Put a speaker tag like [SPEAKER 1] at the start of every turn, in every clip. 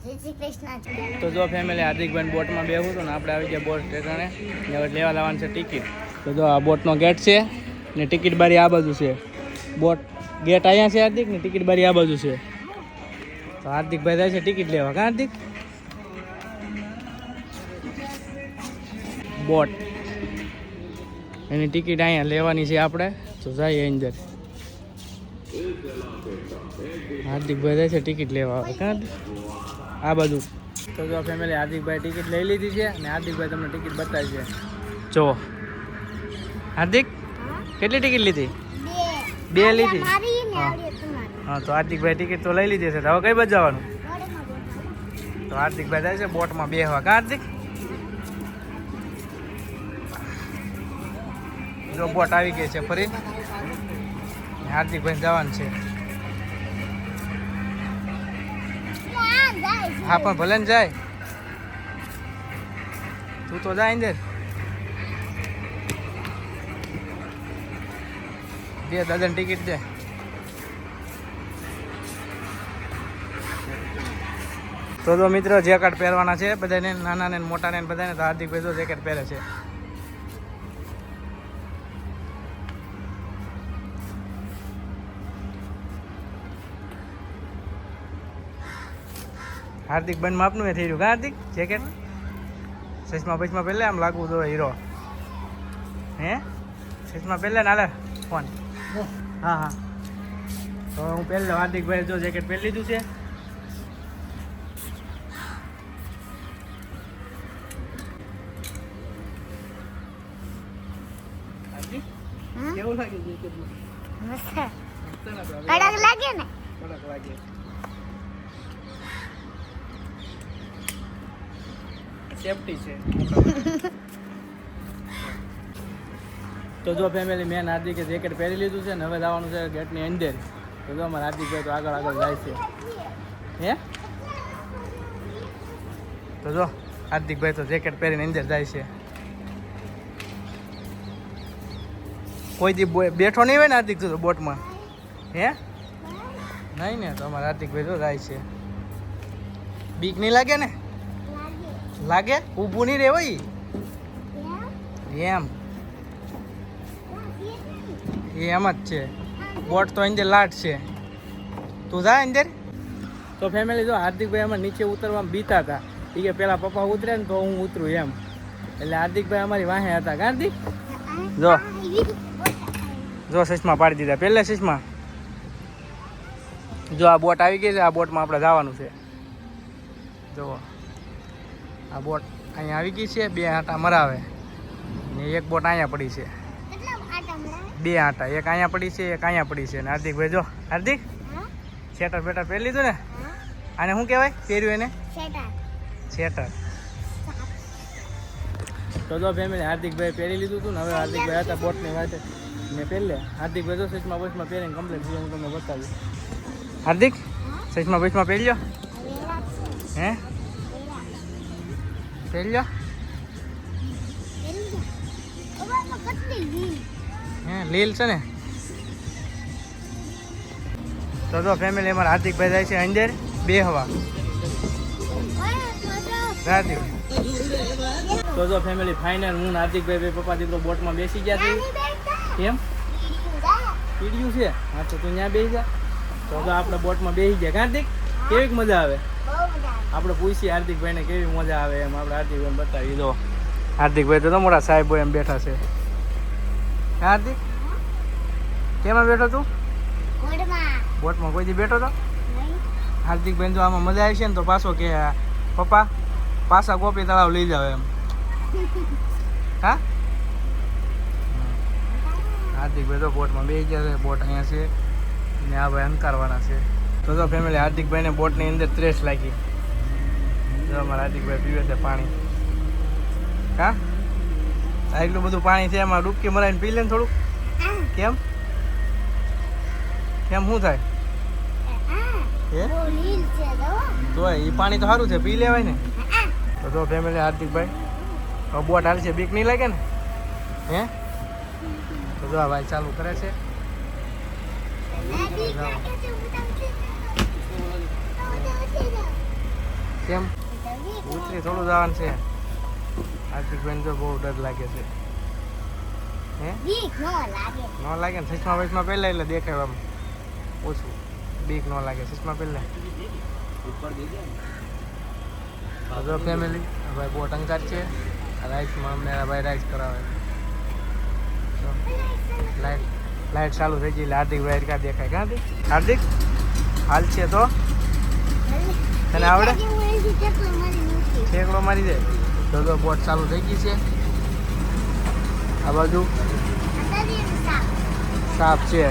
[SPEAKER 1] તો જો ફેમિલી હાર્દિકભાઈ બોટમાં બેહું હતું ને આપણે આવી ગયા બોટ સ્ટેશને હવે લેવા લાવવાની છે ટિકિટ. તો જો આ બોટનો ગેટ છે ને ટિકિટ બારી આ બાજુ છે. બોટ ગેટ અહીંયા છે હાર્દિક ને ટિકિટ બારી આ બાજુ છે. તો હાર્દિકભાઈ જાય છે ટિકિટ લેવા. કા હાર્દિક? બોટ એની ટિકિટ અહીંયા લેવાની છે આપણે. તો જઈએ અંદર. હાર્દિકભાઈ જાય છે ટિકિટ લેવા આવે. કા આ બાજુ. તો જો ફેમિલી હાર્દિકભાઈ ટિકિટ લઈ લીધી છે અને હાર્દિકભાઈ તમને ટિકિટ બતાવી છે. જો હાર્દિક કેટલી ટિકિટ લીધી? બે લીધી. હા તો હાર્દિકભાઈ ટિકિટ તો લઈ લીધી છે. હવે કઈ બાજુ જવાનું? તો હાર્દિકભાઈ જાય છે બોટમાં બેહવા. કા હાર્દિક? જો બોટ આવી ગઈ છે ફરી. હાર્દિકભાઈ જવાનું છે. હા પણ ભલે ને જાય. તું તો જાય અંદર. દે દાદાની ટિકિટ દે. તો જો મિત્રો જેકેટ પહેરવાના છે બધાને, નાના ને મોટા ને બધાને. તો હાર્દિકભાઈ જો જેકેટ પહેરે છે. હાર્દિક બંધ માપનું એ થઈ રહ્યું. કા હાર્દિક? જેકેટ સચમાં પચમાં પહેલે આમ લાગવું તો હીરો. હે સચમાં પહેલે ને હાલે ફોન. હા હા તો હું પહેલે હાર્દિકભાઈ જો જેકેટ પહેરી લીધું છે. કેવું લાગે જેકેટમાં? મસ્ત કડક લાગે ને. કડક લાગે. સેફટી છે. તો જો ફેમિલી મેન હાર્દિકે જેકેટ પહેરી લીધું છે ને હવે જવાનું છે ગેટની અંદર. તો જો અમારા હાર્દિકભાઈ તો આગળ આગળ જાય છે. હે તો જો હાર્દિકભાઈ તો જેકેટ પહેરીને અંદર જાય છે. કોઈ દી બેઠો નહીં હોય ને હાર્દિક તો બોટમાં? હે નહીં ને. તો અમારા હાર્દિકભાઈ તો જાય છે. બીક નહીં લાગે ને? લાગે. ઊભું નહીં રહેવાય એમ. એમ જ છે. બોટ તો અંદર લાટ છે. તું જા અંદર. તો ફેમિલી જો હાર્દિકભાઈ અમારે નીચે ઉતરવામાં બીતા હતા. એ કે પેલા પપ્પા ઉતરે ને તો હું ઉતરું એમ. એટલે હાર્દિકભાઈ અમારી વાહે હતા. હાર્દિક જો જો સચમાં પાડી દીધા. પહેલા સચમાં જો આ બોટ આવી ગઈ છે. આ બોટમાં આપણે જવાનું છે. જુઓ આ બોટ અહીંયા આવી ગઈ છે. બે આંટા મરાવે ને એક બોટ અહીંયા પડી છે. બે આંટા, એક અહીંયા પડી છે એક અહીંયા પડી છે. ને હાર્દિકભાઈ જો હાર્દિક સ્વેટર બેટર પહેરી લીધું ને. આને શું કહેવાય પહેર્યું એને? સ્વેટર. તો જો ફેમિલી હાર્દિકભાઈ પહેરી લીધું હતું ને હવે હાર્દિકભાઈ હતા બોટની વાત ને પહેલે. હાર્દિકભાઈ જો સચમાં બસમાં પહેરીને કમ્પ્લેટ હું તમને બતાવ્યું. હાર્દિક સચમાં બસમાં પહેરી લો. હે પહેરી લો. હે લીલ છે ને. તો જો ફેમિલી અમારા હાર્દિકભાઈ જાય છે અંદર બેહવા. હાર્દિક તો જો ફેમિલી ફાઇનલ હું હાર્દિકભાઈ બે પપ્પા દીકરો બોટમાં બેસી ગયા છે. કેમ પીડ્યું છે? હા તો તું ત્યાં બેસી જા. તો આપણે બોટમાં બેસી ગયા. હાર્દિક કેવી મજા આવે? આપણે પૂછીએ હાર્દિકભાઈને કેવી મજા આવે એમ. આપણે હાર્દિકભાઈ બતાવી દો. હાર્દિકભાઈ તો મોટા સાહેબ એમ બેઠા છે. હાર્દિક કેમાં બેઠો તું? બોટમાં કોઈ દી બેઠો તો? હાર્દિકભાઈ જો આમાં મજા આવી છે ને તો પાછો કે પપ્પા પાછા ગોપી તળાવ લઈ જાવ એમ. હા હાર્દિકભાઈ તો બોટમાં બેસી ગયા છે. બોટ અહીંયા છે ને આ ભાઈ અંકારવાના છે. તો જો ફેમિલી હાર્દિકભાઈને બોટની અંદર ત્રેસ લાગી. જો અમારા હાર્દિકભાઈ પીવે છે પાણી. હા એટલું બધું પાણી છે એમાં ડૂબકી મરાઈને પી લે ને થોડુંક. કેમ કેમ શું થાય? હે તો એ પાણી તો સારું છે પી લેવાય ને. તો જો ફેમિલી હાર્દિકભાઈ બોટ હાલ છે. બીક નહીં લાગે ને? હે તો જો ભાઈ ચાલુ કરે છે. કેમ ઉતરી થોડું જવાનું છે હાર્દિકભાઈ તો બહુ ડર લાગે છે હે ન લાગે ને ચશ્મા વચમાં પહેલા એટલે દેખાય આમ ઓછું બીક ન લાગે ચશ્મા પહેલા જો ફેમિલી ભાઈ બહુ ટંકાર છે રાઈસમાં અમને ભાઈ રાઈસ કરાવે લાઈટ ચાલુ થઈ ગઈ એટલે હાર્દિકભાઈ ક્યાં દેખાય ક્યાં હાર્દિક હાલ છે તો તને આવડે ઠેકડો મારી જાય તો બોટ ચાલુ થઈ ગઈ છે આ બાજુ સાપ છે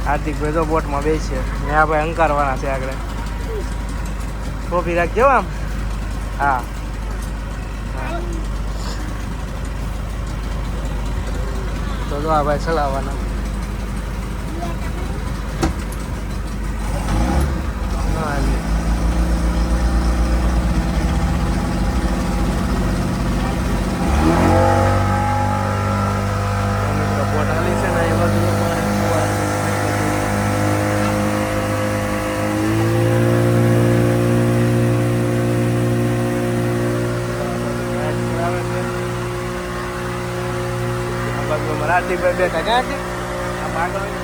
[SPEAKER 1] હાર્દિકભાઈ તો બોટમાં બે છે ને આ ભાઈ અંકારવાના છે આગળ ટોપી રાખજો આમ હા તો જો આ ભાઈ ચલાવવાના હાર્દિકભાઈ બેઠા ક્યાં છે આમ આગળ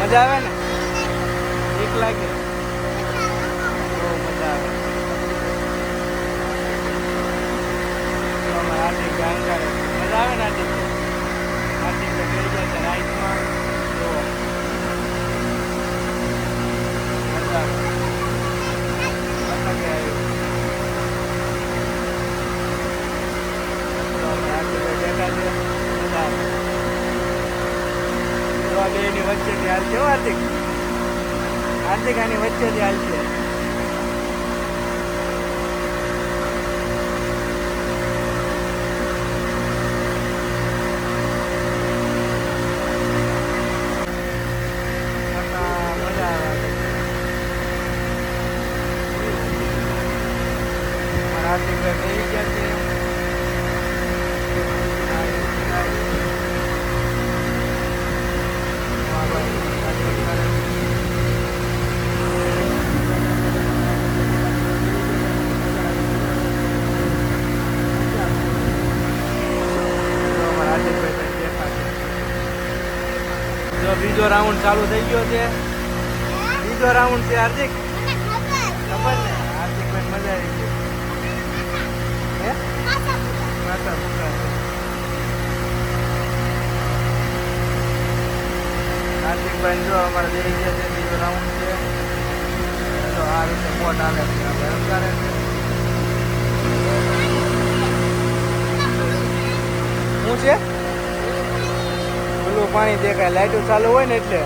[SPEAKER 1] મજા આવે ને એક લાગે બહુ મજા આવે હાર્દિક અંકારે મજા આવે ને હાર્દિક કરી જાય છે રાઈસમાં જો મજા આવે બેની વચ્ચેથી હાલ છે હાર્દિક આની વચ્ચેથી હાલ છે મજા આવે હાર્દિકભાઈ બેસી ગયા છે બીજો રાઉન્ડ ચાલુ થઈ ગયો છે બીજો રાઉન્ડ છે હાર્દિક ખબર ને હાર્દિકભાઈ મજા આવી ગઈ હે માતા પુત્ર હાર્દિકભાઈ જો અમારે જઈ ગયા છે બીજો રાઉન્ડ છે તો આ રીતે બોટ હાલે છે આપણે અંકારે છે શું છે પેલું પાણી દેખાય લાઈટો ચાલુ હોય ને એટલે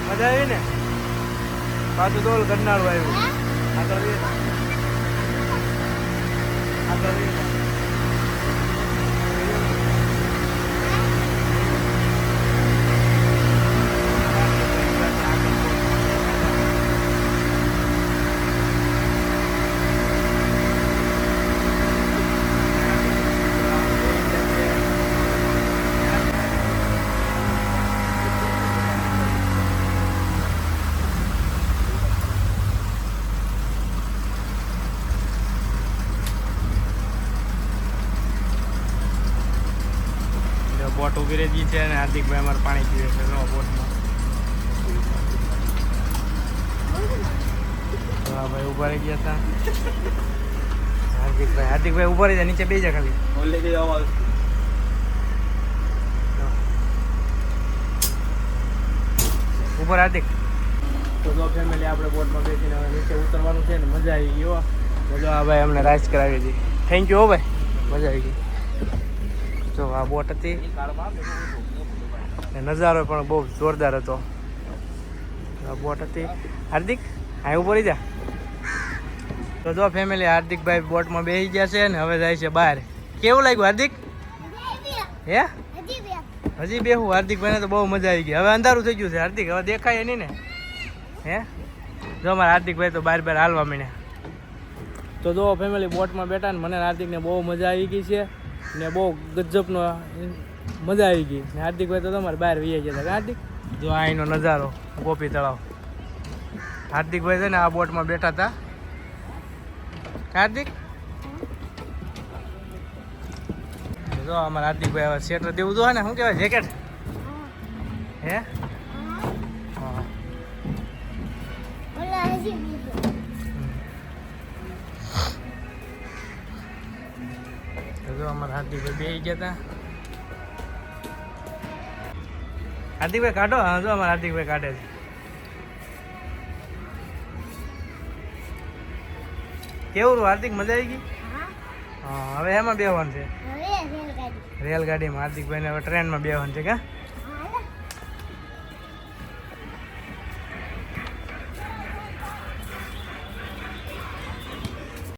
[SPEAKER 1] મજા આવી ને પાછું તો ગરનાળું આવ્યું આગળ બોટ ઉભી રહી છે અને હાર્દિકભાઈ અમારે પાણી પીવે છે બોટમાં હા ભાઈ ઉભા રહી ગયા હતા હાર્દિકભાઈ ઉભા રહી જાય નીચે બેસી જા ખાલી ઉપર હાર્દિક. તો જો ફેમિલી આપણે બોટમાં બેસીને હવે નીચે ઉતરવાનું છે ને મજા આવી ગઈ હો. તો જો આ ભાઈ અમને રાઈસ કરાવી હતી. થેન્ક યુ હો ભાઈ, મજા આવી ગઈ. જો આ બોટ હતી નજારો પણ બહુ જોરદાર હતો. આ બોટ હતી. હાર્દિક હા ઉપર જા. તો જો ફેમિલી હાર્દિકભાઈ બોટમાં બેસી ગયા છે ને હવે જાય છે બહાર. કેવું લાગ્યું હાર્દિક? હે હજી બેહું? હાર્દિકભાઈને તો બહુ મજા આવી ગઈ. હવે અંધારું થઈ ગયું છે હાર્દિક, હવે દેખાય નહીં ને. હે જો અમારા હાર્દિકભાઈ તો બાર હાલવા માંડ્યા. તો જો ફેમિલી બોટમાં બેઠા ને મને હાર્દિકને બહુ મજા આવી ગઈ છે ને બહુ ગજબનો મજા આવી ગઈ ને હાર્દિકભાઈ તો તમારે બહાર વી ગયા હતા. હાર્દિક જો અહીંનો નજારો ગોપી તળાવ. હાર્દિકભાઈ છે ને આ બોટમાં બેઠા હતા. હાર્દિક જો અમારા હાર્દિકભાઈ હવે સ્વેટર દેવું જોઈએ ને, શું કહેવાય જેકેટ? હે હા જો અમારા હાર્દિકભાઈ બેસી ગયા હતા. હાર્દિકભાઈ કાઢો. હા જો અમારા હાર્દિકભાઈ કાઢે છે. કેવું હાર્દિક મજા આવી ગઈ? હા હવે એમાં બેહવાનું છે રેલગાડીમાં. હાર્દિકભાઈને હવે ટ્રેનમાં બેહવાનું છે. કા